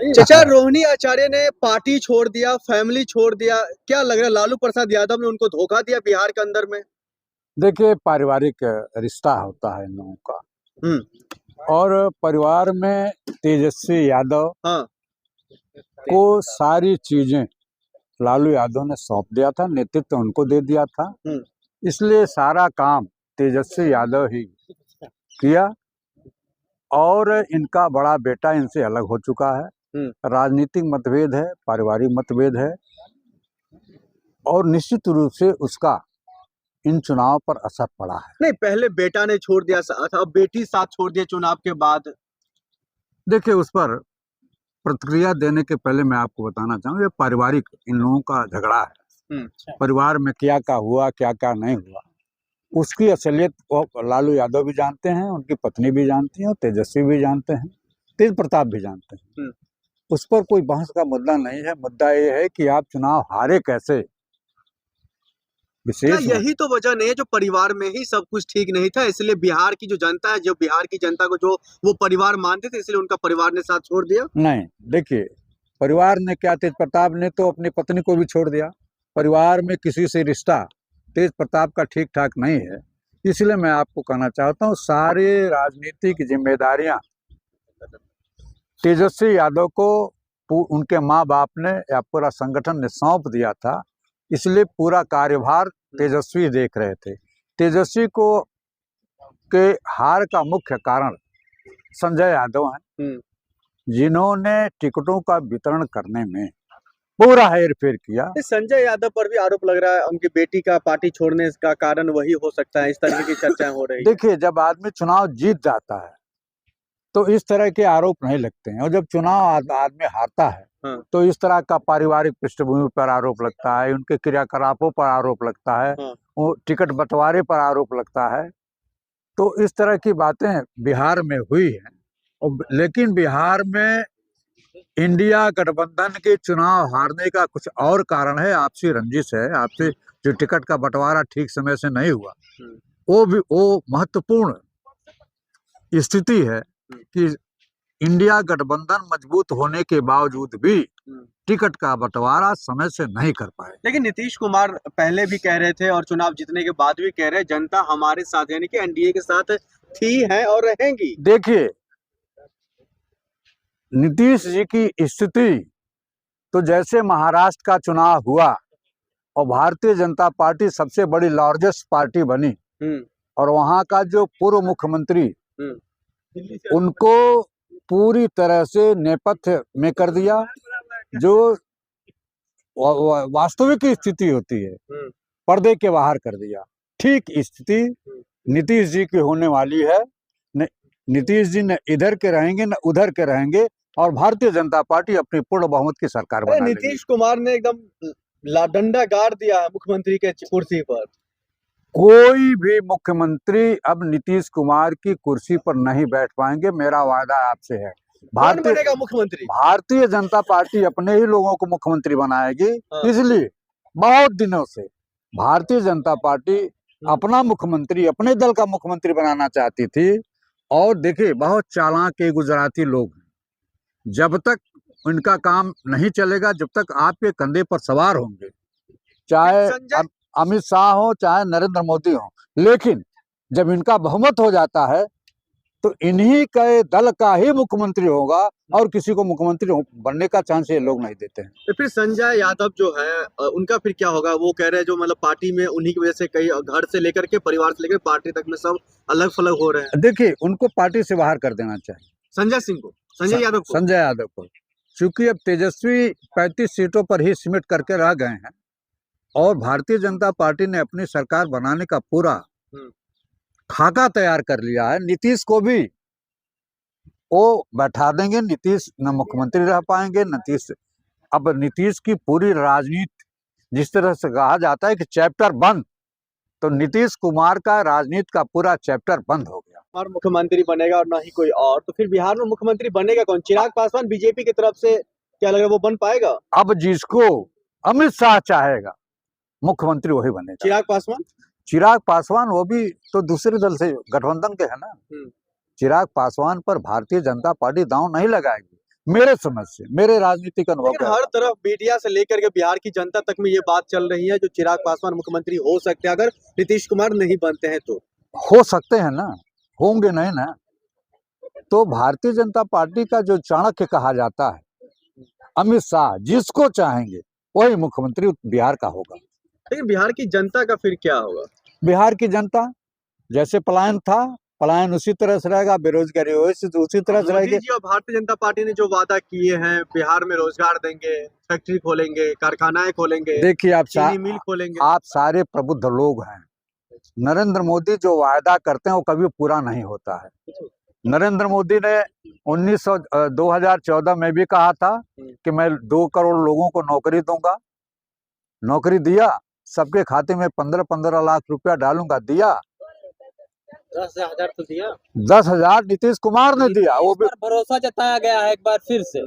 चचा, रोहिणी आचार्य ने पार्टी छोड़ दिया, फैमिली छोड़ दिया, क्या लग रहा है लालू प्रसाद यादव ने उनको धोखा दिया बिहार के अंदर में? देखिए, पारिवारिक रिश्ता होता है इन लोगों का। और परिवार में तेजस्वी यादव हाँ। को सारी चीजें लालू यादव ने सौंप दिया था, नेतृत्व उनको दे दिया था। इसलिए सारा काम तेजस्वी यादव ही किया और इनका बड़ा बेटा इनसे अलग हो चुका है। राजनीतिक मतभेद है, पारिवारिक मतभेद है और निश्चित रूप से उसका इन चुनाव पर असर पड़ा है। नहीं, पहले बेटा ने छोड़ दिया साथ, अब बेटी साथ छोड़ दिया चुनाव के बाद। देखिए, उस पर प्रतिक्रिया देने के पहले मैं आपको बताना चाहूँगा, ये पारिवारिक इन लोगों का झगड़ा है। परिवार में क्या क्या हुआ, क्या क्या नहीं हुआ, उसकी असलियत लालू यादव भी जानते हैं, उनकी पत्नी भी जानती है और तेजस्वी भी जानते हैं, तेज प्रताप भी जानते हैं। उस पर कोई बहस का मुद्दा नहीं है। मुद्दा ये है कि आप चुनाव हारे कैसे। विशेष यही तो वजह नहीं है, जो परिवार में ही सब कुछ ठीक नहीं था, इसलिए बिहार की जो जनता है, जो बिहार की जनता को जो वो परिवार मानते थे, इसलिए उनका परिवार ने साथ छोड़ दिया। नहीं, देखिए, परिवार ने क्या, तेज प्रताप ने तो अपनी पत्नी को भी छोड़ दिया। परिवार में किसी से रिश्ता तेज प्रताप का ठीक ठाक नहीं है। इसलिए मैं आपको कहना चाहता हूँ, सारे राजनीतिक जिम्मेदारियां तेजस्वी यादव को उनके माँ बाप ने या पूरा संगठन ने सौंप दिया था। इसलिए पूरा कार्यभार तेजस्वी देख रहे थे। तेजस्वी को के हार का मुख्य कारण संजय यादव हैं, जिन्होंने टिकटों का वितरण करने में पूरा हेरफेर किया। संजय यादव पर भी आरोप लग रहा है, उनकी बेटी का पार्टी छोड़ने का कारण वही हो सकता है, इस तरह की चर्चाएं हो रही है। देखिए, जब आदमी चुनाव जीत जाता है तो इस तरह के आरोप नहीं लगते हैं, और जब चुनाव आदमी हारता है तो इस तरह का पारिवारिक पृष्ठभूमि पर आरोप लगता है, उनके क्रियाकलापों पर आरोप लगता है, वो टिकट बंटवारे पर आरोप लगता है। तो इस तरह की बातें बिहार में हुई हैं। लेकिन बिहार में इंडिया गठबंधन के चुनाव हारने का कुछ और कारण है, आपसी रंजिश है। आपसे जो टिकट का बंटवारा ठीक समय से नहीं हुआ, वो महत्वपूर्ण स्थिति है कि इंडिया गठबंधन मजबूत होने के बावजूद भी टिकट का बंटवारा समय से नहीं कर पाए। लेकिन नीतीश कुमार पहले भी कह रहे थे और चुनाव जीतने के बाद भी कह रहे हैं, जनता हमारे साथ यानी कि एनडीए के साथ थी, है और रहेंगी। देखिए, नीतीश जी की स्थिति तो जैसे महाराष्ट्र का चुनाव हुआ और भारतीय जनता पार्टी सबसे बड़ी लार्जेस्ट पार्टी बनी और वहां का जो पूर्व मुख्यमंत्री उनको पूरी तरह से नेपथ्य में कर दिया, जो वास्तविक स्थिति होती है पर्दे के बाहर कर दिया। ठीक स्थिति नीतीश जी की होने वाली है। नीतीश जी न इधर के रहेंगे न उधर के रहेंगे और भारतीय जनता पार्टी अपनी पूर्ण बहुमत की सरकार बना लेगी। नीतीश कुमार ने एकदम डंडा गाड़ दिया है मुख्यमंत्री के कुर्सी पर। कोई भी मुख्यमंत्री अब नीतीश कुमार की कुर्सी पर नहीं बैठ पाएंगे, मेरा वादा आपसे है। बनेगा मुख्यमंत्री? भारतीय जनता पार्टी अपने ही लोगों को मुख्यमंत्री बनाएगी। इसलिए बहुत दिनों से भारतीय जनता पार्टी अपना मुख्यमंत्री, अपने दल का मुख्यमंत्री बनाना चाहती थी। और देखिए, बहुत चालाक गुजराती लोग हैं। जब तक इनका काम नहीं चलेगा, जब तक आपके कंधे पर सवार होंगे, चाहे अमित शाह हो चाहे नरेंद्र मोदी हो, लेकिन जब इनका बहुमत हो जाता है तो इन्हीं के दल का ही मुख्यमंत्री होगा और किसी को मुख्यमंत्री बनने का चांस ये लोग नहीं देते हैं। तो फिर संजय यादव जो है उनका फिर क्या होगा? वो कह रहे हैं जो मतलब पार्टी में उन्हीं की वजह से कई घर से लेकर के परिवार से लेकर पार्टी तक में सब अलग थलग हो रहे हैं। देखिए, उनको पार्टी से बाहर कर देना चाहिए। संजय सिंह को, संजय यादव को, क्योंकि अब तेजस्वी 35 सीटों पर ही सिमट करके रह गए हैं और भारतीय जनता पार्टी ने अपनी सरकार बनाने का पूरा खाका तैयार कर लिया है। नीतीश को भी वो बैठा देंगे, नीतीश न मुख्यमंत्री रह पाएंगे। अब नीतीश की पूरी राजनीति, जिस तरह से कहा जाता है कि चैप्टर बंद, तो नीतीश कुमार का राजनीति का पूरा चैप्टर बंद हो गया। और मुख्यमंत्री बनेगा और ना ही कोई और, तो फिर बिहार में मुख्यमंत्री बनेगा कौन? चिराग पासवान बीजेपी की तरफ से क्या लग रहा है वो बन पाएगा? अब जिसको अमित शाह चाहेगा मुख्यमंत्री वही बनेगा। चिराग पासवान वो भी तो दूसरे दल से गठबंधन के है ना। चिराग पासवान पर भारतीय जनता पार्टी दांव नहीं लगाएगी। मेरे समझ से, मेरे राजनीतिक अनुभव लेकिन के हर तरफ मीडिया से लेकर के बिहार की जनता तक में ये बात चल रही है जो चिराग पासवान मुख्यमंत्री हो सकते हैं अगर नीतीश कुमार नहीं बनते हैं तो। हो सकते हैं ना, होंगे नहीं ना। तो भारतीय जनता पार्टी का जो चाणक्य कहा जाता है, अमित शाह, जिसको चाहेंगे वही मुख्यमंत्री बिहार का होगा। लेकिन बिहार की जनता का फिर क्या होगा? बिहार की जनता जैसे पलायन था, पलायन उसी तरह से रहेगा, बेरोजगारी उसी तरह से मोदी रहेगी। जी और भारतीय जनता पार्टी ने जो वादा किए हैं बिहार में रोजगार देंगे, फैक्ट्री खोलेंगे, कारखानाएं खोलेंगे, देखिए चीनी मिल खोलेंगे। आप सारे प्रबुद्ध लोग हैं। नरेंद्र मोदी जो वायदा करते हैं वो कभी पूरा नहीं होता है। नरेंद्र मोदी ने 2014 में भी कहा था कि मैं 2 करोड़ लोगों को नौकरी दूंगा, नौकरी दिया, सबके खाते में 15-15 लाख रुपया डालूंगा, दिया। 10,000 तो दिया, 10,000 नीतीश कुमार ने दिया, वो भी। भरोसा जताया गया है एक बार फिर से।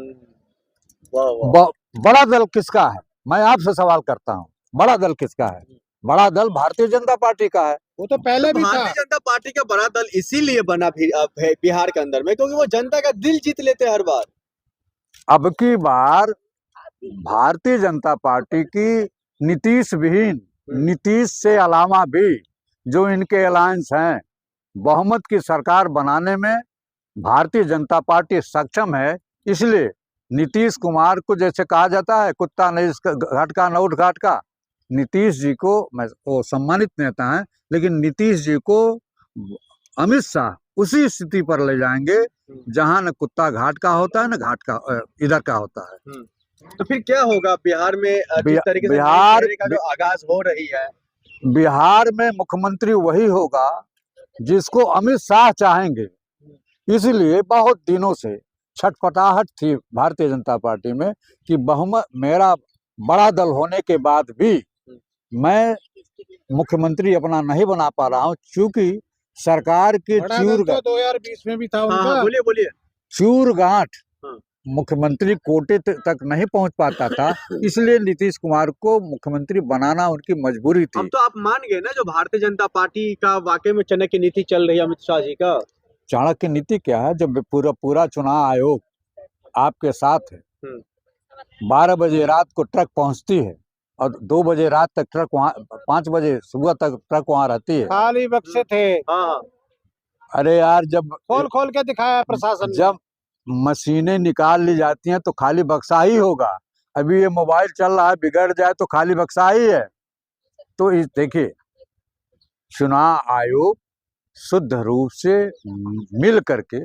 बड़ा दल किसका है, मैं आपसे सवाल करता हूँ, बड़ा दल किसका है? बड़ा दल भारतीय जनता पार्टी का है। वो तो पहले तो भी था। भारतीय जनता पार्टी का बड़ा दल इसीलिए बना बिहार के अंदर में क्योंकि वो जनता का दिल जीत लेते हैं हर बार। अब की बार भारतीय जनता पार्टी की नीतीश विहीन, नीतीश से अलावा भी जो इनके अलायंस हैं, बहुमत की सरकार बनाने में भारतीय जनता पार्टी सक्षम है। इसलिए नीतीश कुमार को जैसे कहा जाता है कुत्ता नहीं घाट का न उठ घाट का, नीतीश जी को, मैं वो सम्मानित नेता हैं, लेकिन नीतीश जी को अमित शाह उसी स्थिति पर ले जाएंगे जहां न कुत्ता घाट का होता है न घाट का इधर का होता है। तो फिर क्या होगा बिहार में जिस तरीके से बिहार का जो आगाज हो रही है? बिहार में मुख्यमंत्री वही होगा जिसको अमित शाह चाहेंगे। इसलिए बहुत दिनों से छटपटाहट थी भारतीय जनता पार्टी में कि बहुमत, मेरा बड़ा दल होने के बाद भी मैं मुख्यमंत्री अपना नहीं बना पा रहा हूं, क्योंकि सरकार के चूर 2020 में भी था उनका। बोलिए बोलिए। चूर गांठ मुख्यमंत्री कोटे तक नहीं पहुंच पाता था, इसलिए नीतीश कुमार को मुख्यमंत्री बनाना उनकी मजबूरी थी। अब तो आप मान गए ना जो भारतीय जनता पार्टी का वाकई में चाणक्य नीति चल रही है अमित शाह जी का। चाणक्य नीति क्या है? जब पूरा चुनाव आयोग आपके साथ है, 12 बजे रात को ट्रक पहुंचती है और 2 बजे रात तक ट्रक वहाँ, 5 बजे सुबह तक ट्रक वहाँ रहती है। खाली बक्से थे। हाँ। अरे यार, जब खोल के दिखाया प्रशासन ने। जब मशीनें निकाल ली जाती हैं तो खाली बक्सा ही होगा। अभी ये मोबाइल चल रहा है, बिगड़ जाए तो खाली बक्सा ही है। तो देखिए, चुनाव आयोग शुद्ध रूप से मिल करके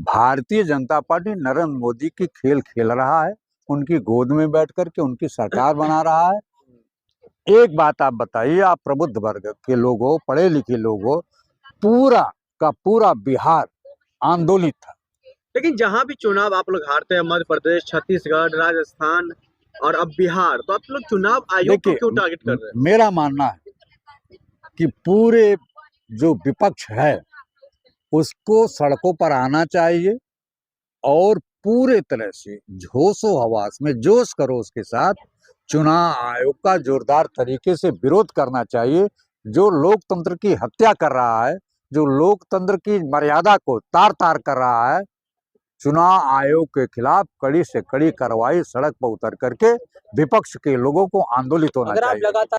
भारतीय जनता पार्टी नरेंद्र मोदी की खेल खेल रहा है, उनकी गोद में बैठ करके उनकी सरकार बना रहा है। एक बात आप बताइए, आप प्रबुद्ध वर्ग के लोग हो, पढ़े लिखे लोग हो, पूरा का पूरा बिहार आंदोलित था। लेकिन जहां भी चुनाव आप लोग हारते हैं, मध्य प्रदेश, छत्तीसगढ़, राजस्थान और अब बिहार, तो आप लोग चुनाव आयोग को क्यों टारगेट कर रहे हैं? मेरा मानना है कि पूरे जो विपक्ष है उसको सड़कों पर आना चाहिए और पूरे तरह से जोशो हवास में, जोश खरोश के साथ चुनाव आयोग का जोरदार तरीके से विरोध करना चाहिए। जो लोकतंत्र की हत्या कर रहा है, जो लोकतंत्र की मर्यादा को तार तार कर रहा है, चुनाव आयोग के खिलाफ कड़ी से कड़ी कार्रवाई सड़क पर उतर करके विपक्ष के लोगों को आंदोलित होना चाहिए।